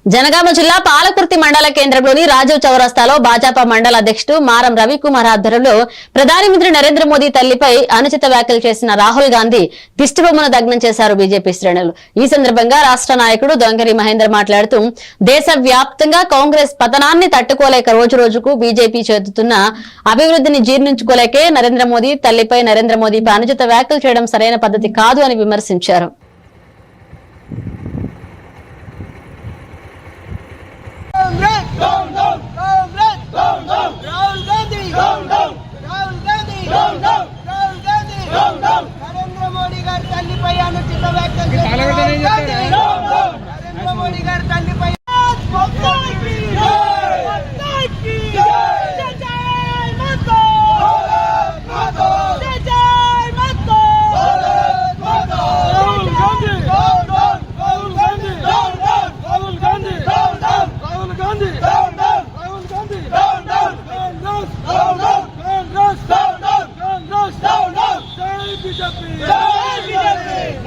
జనగామ జిల్లా పాలకుర్తి మండల కేంద్రంలోని రాజీవ్ చౌరస్తాలో భాజపా మండల అధ్యక్షుడు మారం రవికుమార్ ఆధ్వర్యంలో ప్రధానమంత్రి నరేంద్ర మోదీ తల్లిపై అనుచిత వ్యాఖ్యలు చేసిన రాహుల్ గాంధీ దిష్టిబొమ్మను దగ్నం చేశారు బీజేపీ శ్రేణులు. ఈ సందర్భంగా రాష్ట్ర నాయకుడు దొంగరి మహేందర్ మాట్లాడుతూ దేశవ్యాప్తంగా కాంగ్రెస్ పతనాన్ని తట్టుకోలేక రోజు రోజుకు బీజేపీ చేస్తున్న అభివృద్ధిని జీర్ణించుకోలేకే నరేంద్ర మోదీ తల్లిపై నరేంద్ర మోదీపై అనుచిత వ్యాఖ్యలు చేయడం సరైన పద్ధతి కాదు అని విమర్శించారు. నరేంద్ర మోడీ గారి తల్లిపై అనుచిత వ్యాఖ్యలు నరేంద్ర మోడీ గారి తల్లిపై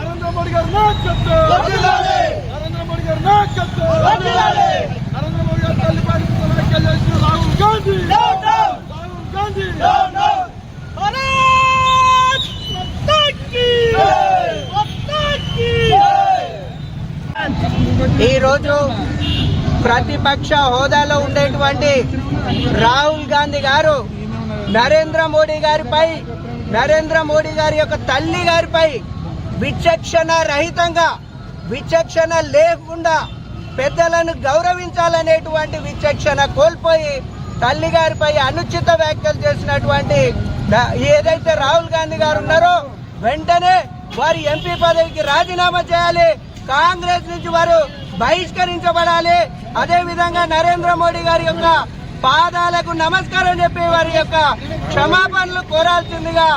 నరేంద్ర మోడీ గారి నాయకత్వం నరేంద్ర మోడీ గారి నాయకత్వం నరేంద్ర మోడీ గారి తల్లిపై వ్యాఖ్యలు చేసిన రాహుల్ గాంధీ ఈరోజు ప్రతిపక్ష హోదాలో ఉండేటువంటి రాహుల్ గాంధీ గారు నరేంద్ర మోడీ గారి యొక్క తల్లి గారిపై విచక్షణ రహితంగా, విచక్షణ లేకుండా పెద్దలను గౌరవించాలనేటువంటి విచక్షణ కోల్పోయి తల్లి గారిపై అనుచిత వ్యాఖ్యలు చేసినటువంటి ఏదైతే రాహుల్ గాంధీ గారు ఉన్నారో వెంటనే వారి ఎంపీ పదవికి రాజీనామా చేయాలి, కాంగ్రెస్ నుంచి వారు బహిష్కరించబడాలి. అదే విధంగా నరేంద్ర మోడీ గారి యొక్క పాదాలకు నమస్కారం చెప్పి వారి యొక్క క్షమాపణలు కోరాల్సిందిగా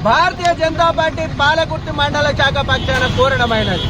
భారతీయ జనతా పార్టీ పాలకుర్తి మండల శాఖ పక్షాన కోరడమైనది.